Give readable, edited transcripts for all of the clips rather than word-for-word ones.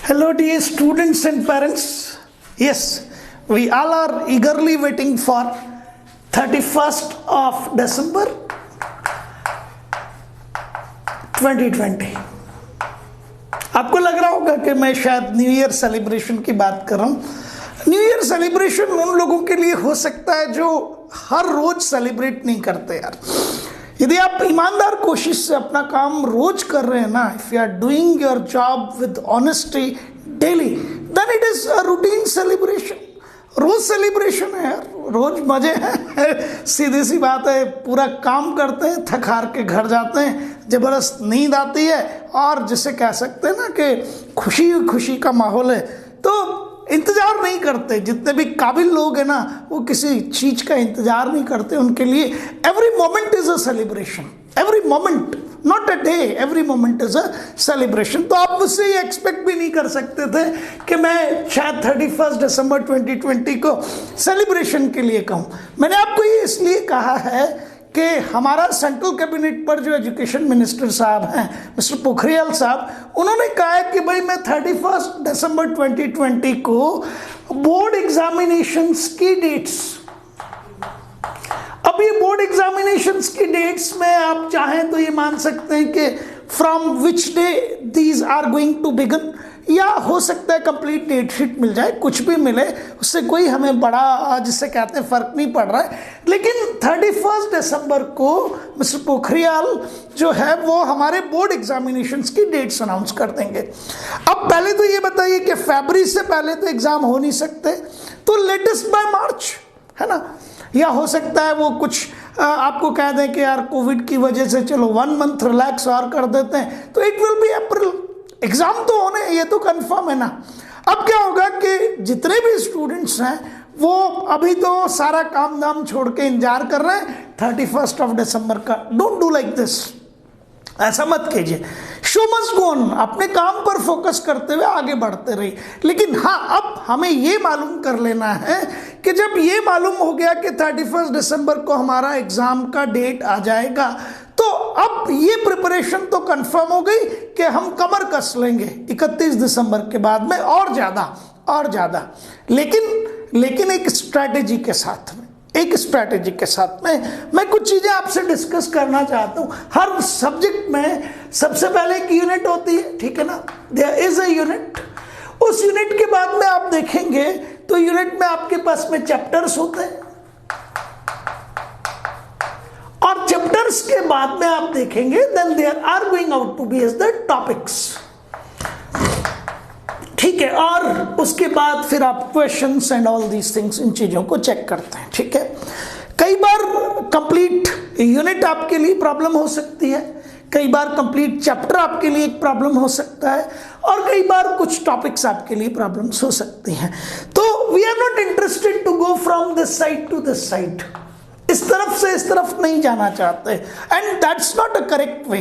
Hello, dear students and parents. Yes, we all are eagerly waiting for 31st of December 2020. आपको लग रहा होगा कि मैं शायद न्यू ईयर सेलिब्रेशन की बात कर रहा हूँ. न्यू ईयर सेलिब्रेशन उन लोगों के लिए हो सकता है जो हर रोज सेलिब्रेट नहीं करते यार. यदि आप ईमानदार कोशिश से अपना काम रोज कर रहे हैं ना, if you are doing your job with honesty daily, then it is a routine celebration. रोज सेलिब्रेशन है यार, रोज मजे हैं. सीधी सी बात है, पूरा काम करते हैं, थक हार के घर जाते हैं, जबरदस्त नींद आती है और जिसे कह सकते हैं ना कि खुशी खुशी का माहौल है, तो इंतजार नहीं करते. जितने भी काबिल लोग हैं ना, वो किसी चीज का इंतजार नहीं करते. उनके लिए every moment is a celebration. Every moment, not a day, every moment is a celebration. तो आप मुझसे ये एक्सपेक्ट भी नहीं कर सकते थे कि मैं शायद 31 दिसंबर 2020 को सेलिब्रेशन के लिए कहूँ. मैंने आपको ये इसलिए कहा है कि हमारा सेंट्रल कैबिनेट पर जो एजुकेशन मिनिस्टर साहब हैं, मिस्टर पोखरियाल साहब, उन्होंने कहा है कि भाई मैं 31 दिसंबर 2020 को बोर्ड एग्जामिनेशंस की डेट्स, अब ये बोर्ड एग्जामिनेशंस की डेट्स में आप चाहें तो ये मान सकते हैं कि from which day these are going to begin, या हो सकता है कंप्लीट डेट शीट मिल जाए. कुछ भी मिले उससे कोई हमें बड़ा जिसे कहते हैं फर्क नहीं पड़ रहा है. लेकिन 31 दिसंबर को मिस्टर पोखरियाल जो है वो हमारे बोर्ड एग्जामिनेशंस की डेट्स अनाउंस कर देंगे. अब पहले तो ये बताइए कि फरवरी से पहले तो एग्जाम हो नहीं सकते, तो लेटेस्ट बाय मार्च, है ना. या हो सकता है वो कुछ आपको कह दें कि यार कोविड की वजह से चलो 1 मंथ रिलैक्स और कर देते हैं, तो it will be April. Exam तो होने, ये तो कंफर्म है ना. अब क्या होगा कि जितने भी स्टूडेंट्स हैं वो अभी तो सारा काम धाम छोड़ के इंतजार कर रहे हैं 31 ऑफ दिसंबर का. डोंट डू लाइक दिस, ऐसा मत कीजिए. शो मस्ट गो ऑन, अपने काम पर फोकस करते हुए आगे बढ़ते रहिए. लेकिन हाँ, अब हमें ये मालूम कर लेना है कि जब ये मालूम हो गया कि 31 दिसंबर को हमारा एग्जाम का डेट आ जाएगा, तो अब ये प्रिपरेशन तो कंफर्म हो गई कि हम कमर कस लेंगे 31 दिसंबर के बाद में और ज़्यादा. लेकिन एक स्ट्रैटेजी के साथ में, मैं कुछ चीज़ें आपसे डिस्कस करना चाहता हूँ. हर सब्जेक्ट में सबसे पहले एक यूनिट होती है, ठीक है ना. There is a unit. उस यूनिट के बाद में आप देखेंगे तो यूनिट में आपके पास में चैप्टर्स होते हैं, और चैप्टर्स के बाद में आप देखेंगे then there are going out to be as the topics, ठीक है. और उसके बाद फिर आप questions and all these things, इन चीजों को चेक करते हैं, ठीक है. कई बार कंप्लीट यूनिट आपके लिए प्रॉब्लम हो सकती है, कई बार कंप्लीट चैप्टर आपके लिए एक प्रॉब्लम हो सकता है, और कई बार कुछ टॉपिक्स आपके लिए प्रॉब्लम्स हो सकती हैं. तो we are not interested to go from this side to this side. इस तरफ से इस तरफ नहीं जाना चाहते, and that's not a correct way.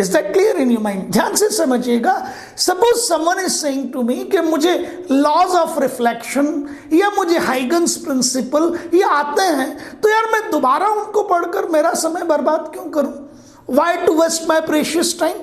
Is that clear in your mind? ध्यान से समझिएगा. Suppose someone is saying to me कि मुझे लॉज ऑफ रिफ्लेक्शन या मुझे हाइगन्स प्रिंसिपल ये आते हैं, तो यार मैं दोबारा उनको पढ़कर मेरा समय बर्बाद क्यों करूं? Why to waste my precious time?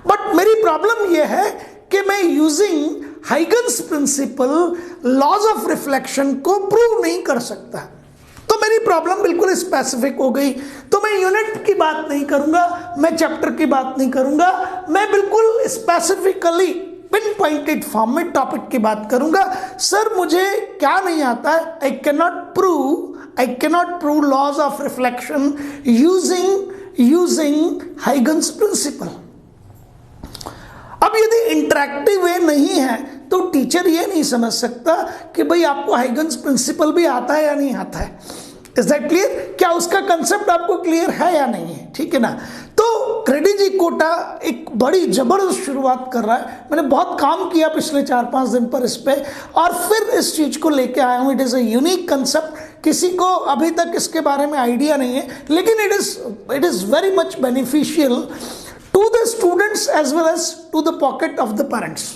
But मेरी प्रॉब्लम यह है कि मैं using Huygens principle laws of reflection को प्रूव नहीं कर सकता. तो मेरी प्रॉब्लम बिल्कुल स्पेसिफिक हो गई. तो मैं यूनिट की बात नहीं करूंगा, मैं चैप्टर की बात नहीं करूंगा, मैं बिल्कुल स्पेसिफिकली पिन पॉइंटेड फॉर्म में टॉपिक की बात करूंगा. सर मुझे क्या नहीं आता है, I cannot prove laws of reflection using Huygens principle. अब यदि इंटरैक्टिव वे नहीं है तो टीचर ये नहीं समझ सकता कि भाई आपको हाइगन्स प्रिंसिपल भी आता है या नहीं आता है. Is that clear? क्या उसका कंसेप्ट आपको क्लियर है या नहीं है, ठीक है ना. तो क्रेडिजी कोटा एक बड़ी जबरदस्त शुरुआत कर रहा है. मैंने बहुत काम किया पिछले 4-5 दिन पर इस पे, और फिर इस चीज को लेके आया हूँ. It is a unique concept. किसी को अभी तक इसके बारे में आइडिया नहीं है, लेकिन it is very much beneficial to the students as well as to the pocket of the parents.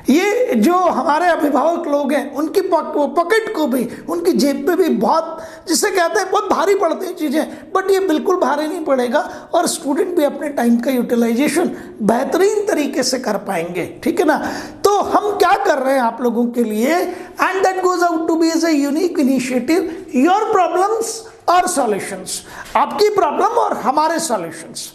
ये जो हमारे अभिभावक लोग हैं उनकी पॉकेट को भी, उनकी जेब पे भी बहुत, जिसे कहते हैं बहुत भारी पड़ती हैं चीज़ें, बट ये बिल्कुल भारी नहीं पड़ेगा और स्टूडेंट भी अपने टाइम का यूटिलाइजेशन बेहतरीन तरीके से कर पाएंगे, ठीक है ना। तो हम क्या कर रहे हैं आप लोगों के लिए, and that goes out to be as a unique initiative, your problems और सॉल्यूशंस, आपकी प्रॉब्लम और हमारे सॉल्यूशंस।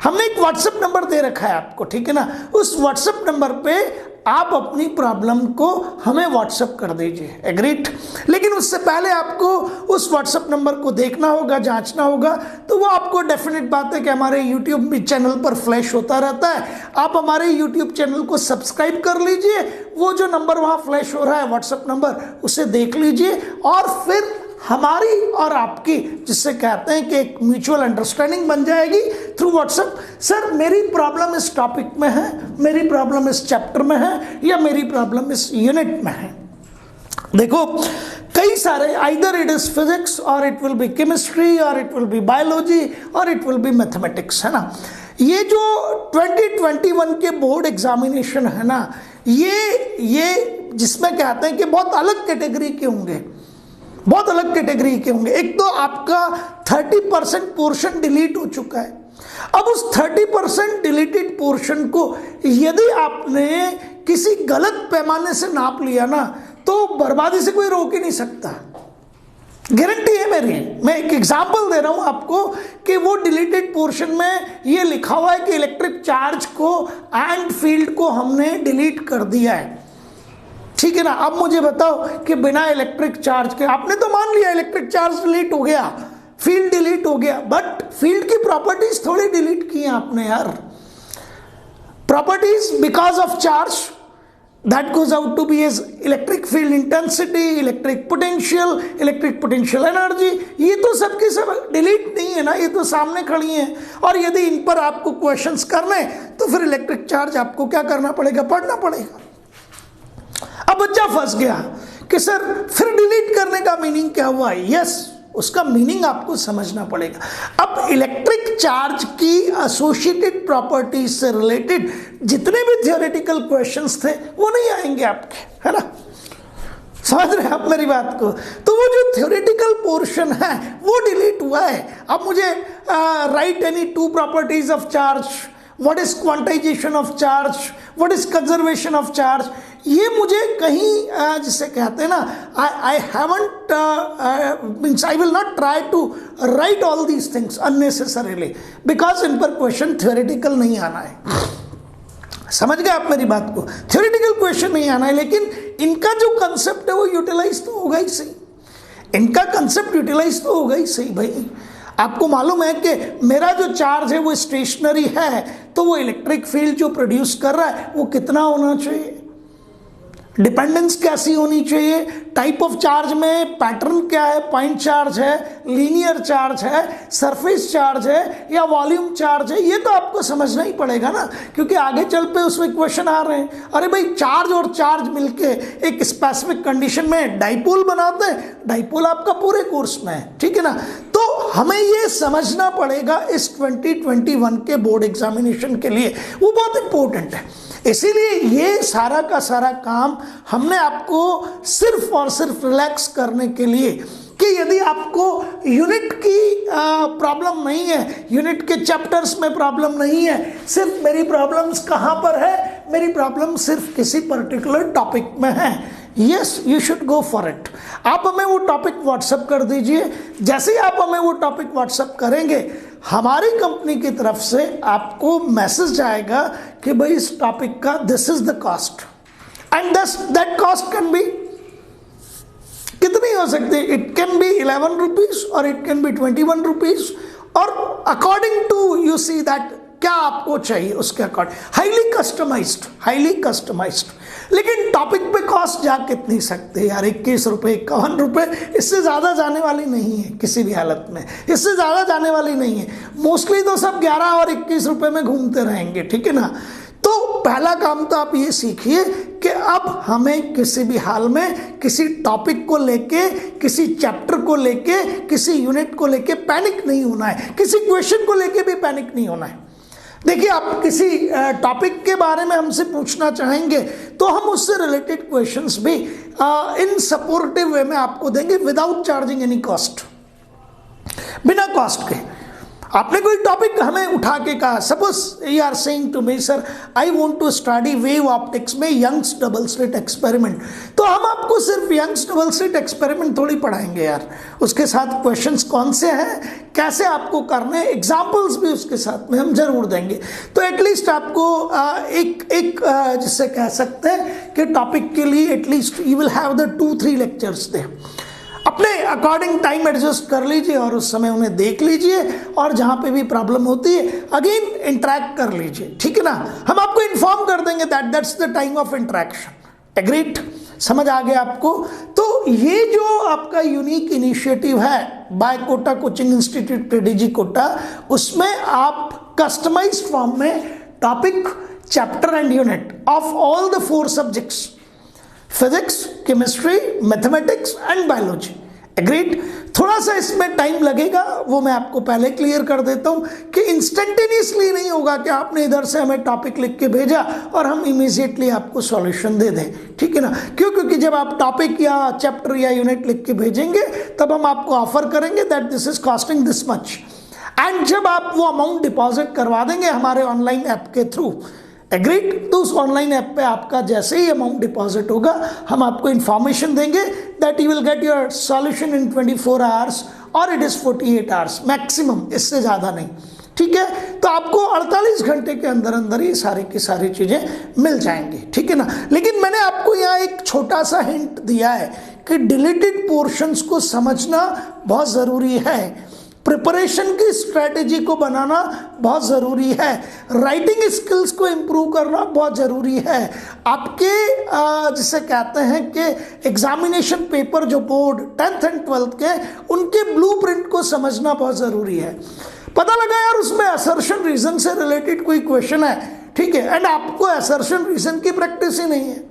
हमने एक व्हाट्सएप नंबर दे रखा है आपको, ठीक है ना, उस व्हाट्सएप नंबर पे आप अपनी प्रॉब्लम को हमें व्हाट्सएप कर दीजिए, एग्रीड। लेकिन उससे पहले आपको उस व्हाट्सएप नंबर को देखना होगा, जांचना होगा। तो वो आपको डेफिनेट बात है कि हमारे यूट्यूब चैनल पर फ्लैश होता रहता है, आप हमारे यूट्यूब चैनल को सब्सक्राइब कर लीजिए, वो जो नंबर वहाँ फ्लैश हो रहा है व्हाट्सएप नंबर, उसे देख लीजिए, और फिर हमारी और आपकी, जिससे कहते हैं कि एक म्यूचुअल अंडरस्टैंडिंग बन जाएगी थ्रू व्हाट्सएप। सर मेरी प्रॉब्लम इस टॉपिक में है, मेरी प्रॉब्लम इस चैप्टर में है, या मेरी प्रॉब्लम इस यूनिट में है। देखो कई सारे, आइदर इट इज फिजिक्स और इट विल बी केमिस्ट्री और इट विल बी बायोलॉजी और इट विल बी मैथमेटिक्स, है ना। ये जो 2021 के बोर्ड एग्जामिनेशन है ना, ये जिसमें कहते हैं कि बहुत अलग कैटेगरी के होंगे, बहुत अलग कैटेगरी के होंगे। एक तो आपका 30% पोर्शन डिलीट हो चुका है। अब उस 30% डिलीटेड पोर्शन को यदि आपने किसी गलत पैमाने से नाप लिया ना, तो बर्बादी से कोई रोक ही नहीं सकता, गारंटी है मेरी। मैं एक एग्जांपल दे रहा हूं आपको कि वो डिलीटेड पोर्शन में ये लिखा हुआ है कि इलेक्ट्रिक चार्ज को एंड फील्ड को हमने डिलीट कर दिया है, ठीक है ना। अब मुझे बताओ कि बिना इलेक्ट्रिक चार्ज के, आपने तो मान लिया इलेक्ट्रिक चार्ज डिलीट हो गया, फील्ड डिलीट हो गया, बट फील्ड की प्रॉपर्टीज थोड़ी डिलीट की हैं आपने यार। Properties because of charge that goes out to be as electric field intensity, electric potential energy, ये तो सबकी सब डिलीट नहीं है ना, ये तो सामने खड़ी हैं। और यदि इन पर आपको क्वेश्चंस करने तो फिर इलेक्ट्रिक चार्ज आपको क्या करना पड़ेगा, पढ़ना पड़ेगा। अब बच्चा फंस गया कि सर फिर डिलीट करने का मीनिंग क्या हुआ। यस, उसका मीनिंग आपको समझना पड़ेगा। अब इलेक्ट्रिक चार्ज की एसोसिएटेड प्रॉपर्टीज से रिलेटेड जितने भी थियोरेटिकल क्वेश्चंस थे वो नहीं आएंगे आपके, है ना। समझ रहे हैं आप मेरी बात को। तो वो जो थियोरेटिकल पोर्शन है वो डिलीट हुआ है। अब मुझे write any two properties of charge, what is quantization of charge, what is conservation of charge, ये मुझे कहीं जिसे कहते हैं ना, I haven't means I will not try to write all these things unnecessarily, because in पर question theoretical नहीं आना है। समझ गए आप मेरी बात को, थियोरेटिकल क्वेश्चन नहीं आना है, लेकिन इनका जो कंसेप्ट है वो यूटिलाइज तो होगा ही सही, इनका कंसेप्ट यूटिलाइज तो होगा ही सही भाई। आपको मालूम है कि मेरा जो चार्ज है वो स्टेशनरी है, तो वो इलेक्ट्रिक फील्ड जो प्रोड्यूस कर रहा है वो कितना होना चाहिए, डिपेंडेंस कैसी होनी चाहिए, टाइप ऑफ चार्ज में पैटर्न क्या है, पॉइंट चार्ज है, लीनियर चार्ज है, सरफेस चार्ज है या वॉल्यूम चार्ज है, ये तो आपको समझना ही पड़ेगा ना, क्योंकि आगे चल पे उसमें क्वेश्चन आ रहे हैं। अरे भाई चार्ज और चार्ज मिलके एक स्पेसिफिक कंडीशन में डाइपोल बनाते हैं, डाइपोल आपका पूरे कोर्स में है, ठीक है ना। तो हमें ये समझना पड़ेगा इस 2021 के बोर्ड एग्जामिनेशन के लिए, वो बहुत इंपॉर्टेंट है। इसीलिए ये सारा का सारा काम हमने आपको सिर्फ और सिर्फ रिलैक्स करने के लिए कि यदि आपको यूनिट की प्रॉब्लम नहीं है, यूनिट के चैप्टर्स में प्रॉब्लम नहीं है, सिर्फ मेरी प्रॉब्लम्स कहाँ पर है, मेरी प्रॉब्लम सिर्फ किसी पर्टिकुलर टॉपिक में है, yes you should go for it. आप हमें वो टॉपिक व्हाट्सएप कर दीजिए। जैसे ही आप हमें वो टॉपिक व्हाट्सएप करेंगे, हमारी कंपनी की तरफ से आपको मैसेज जाएगा कि भाई इस टॉपिक का this is the cost, and that cost can be, कितनी हो सकती है, इट कैन बी 11 रुपीज और इट कैन बी 21 रुपीज, और according to you see that क्या आपको चाहिए उसके अकॉर्डिंग, हाईली कस्टमाइज्ड। लेकिन टॉपिक पे कॉस्ट जा कितनी सकते यार, 21 रुपये 51 रुपये, इससे ज़्यादा जाने वाली नहीं है किसी भी हालत में, इससे ज़्यादा जाने वाली नहीं है। मोस्टली तो सब 11 और 21 रुपये में घूमते रहेंगे, ठीक है ना। तो पहला काम तो आप ये सीखिए कि अब हमें किसी भी हाल में किसी टॉपिक को लेके, किसी चैप्टर को लेके, किसी यूनिट को लेके पैनिक नहीं होना है, किसी क्वेश्चन को लेके भी पैनिक नहीं होना है। देखिए आप किसी टॉपिक के बारे में हमसे पूछना चाहेंगे तो हम उससे रिलेटेड क्वेश्चंस भी इन सपोर्टिव वे में आपको देंगे विदाउट चार्जिंग एनी कॉस्ट, बिना कॉस्ट के। आपने कोई टॉपिक हमें उठा के कहा, suppose you are saying to me sir I want to study wave optics में यंग्स डबल स्लिट एक्सपेरिमेंट, तो हम आपको सिर्फ यंग्स डबल स्लिट एक्सपेरिमेंट थोड़ी पढ़ाएंगे यार, उसके साथ क्वेश्चंस कौन से हैं, कैसे आपको करने, एग्जाम्पल्स भी उसके साथ में हम जरूर देंगे। तो एटलीस्ट आपको एक जिससे कह सकते हैं कि टॉपिक के लिए at least you will have the 2-3 lectures दे। अपने अकॉर्डिंग टाइम एडजस्ट कर लीजिए और उस समय उन्हें देख लीजिए, और जहां पे भी प्रॉब्लम होती है अगेन इंटरेक्ट कर लीजिए, ठीक है ना। हम आपको इन्फॉर्म कर देंगे that's the time of interaction. Agreed? समझ आ गया आपको? तो ये जो आपका यूनिक इनिशिएटिव है by Kota coaching institute PDG Kota, उसमें आप कस्टमाइज्ड फॉर्म में topic, chapter and unit of all the 4 subjects, physics, chemistry, mathematics and biology. Agreed? थोड़ा सा इसमें टाइम लगेगा, वो मैं आपको पहले क्लियर कर देता हूं कि इंस्टेंटेनियसली नहीं होगा कि आपने इधर से हमें टॉपिक लिख के भेजा और हम इमीडिएटली आपको सॉल्यूशन दे दें, ठीक है ना। क्यों? क्योंकि जब आप टॉपिक या चैप्टर या यूनिट लिख के भेजेंगे तब हम आपको ऑफर करेंगे that this is costing this much, and जब आप वो अमाउंट डिपॉजिट करवा देंगे हमारे ऑनलाइन ऐप के थ्रू, एग्रीड, तो उस ऑनलाइन ऐप पे आपका जैसे ही अमाउंट डिपॉजिट होगा हम आपको इंफॉर्मेशन देंगे that you will get your solution in 24 hours और इट इज 48 आवर्स मैक्सिमम, इससे ज़्यादा नहीं, ठीक है। तो आपको 48 घंटे के अंदर अंदर ये सारी की सारी चीज़ें मिल जाएंगी, ठीक है ना। लेकिन मैंने आपको यहाँ एक छोटा सा हिंट दिया है कि डिलीटेड पोर्शंस को समझना बहुत ज़रूरी है, प्रिपरेशन की स्ट्रेटेजी को बनाना बहुत ज़रूरी है, राइटिंग स्किल्स को इम्प्रूव करना बहुत ज़रूरी है, आपके जिसे कहते हैं कि एग्जामिनेशन पेपर जो बोर्ड 10th एंड 12th के उनके ब्लूप्रिंट को समझना बहुत ज़रूरी है। पता लगा यार उसमें असर्शन रीजन से रिलेटेड कोई क्वेश्चन है, ठीक है, एंड आपको असर्शन रीजन की प्रैक्टिस ही नहीं है,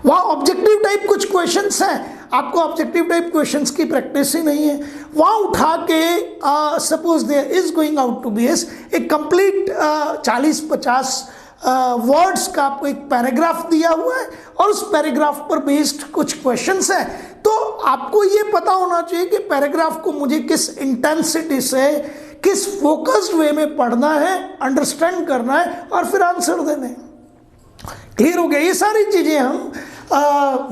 वहाँ ऑब्जेक्टिव टाइप कुछ क्वेश्चंस हैं, आपको ऑब्जेक्टिव टाइप क्वेश्चंस की प्रैक्टिस ही नहीं है, वहाँ उठा के suppose there is going out to be एक कंप्लीट 40-50 वर्ड्स का आपको एक पैराग्राफ दिया हुआ है और उस पैराग्राफ पर बेस्ड कुछ क्वेश्चंस हैं, तो आपको ये पता होना चाहिए कि पैराग्राफ को मुझे किस इंटेंसिटी से, किस फोकस्ड वे में पढ़ना है, अंडरस्टैंड करना है और फिर आंसर देने। क्लियर हो गया? ये सारी चीजें हम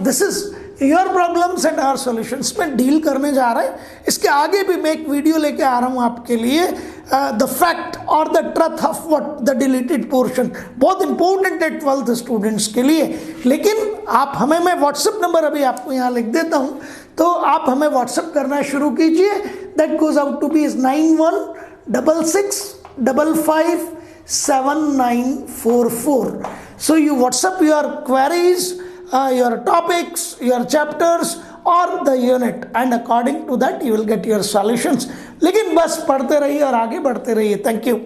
this is your problems and our solutions में डील करने जा रहे हैं। इसके आगे भी मैं एक वीडियो लेके आ रहा हूं आपके लिए, द फैक्ट और the truth of what the deleted portion, बहुत इंपॉर्टेंट है 12th स्टूडेंट्स के लिए। लेकिन आप हमें, मैं व्हाट्सएप नंबर अभी आपको यहाँ लिख देता हूँ, तो आप हमें व्हाट्सएप करना शुरू कीजिए, that goes out to be is 9166557944। So you WhatsApp your queries, your topics, your chapters or the unit, and according to that you will get your solutions। लेकिन बस पढ़ते रहिए और आगे बढ़ते रहिए। Thank you.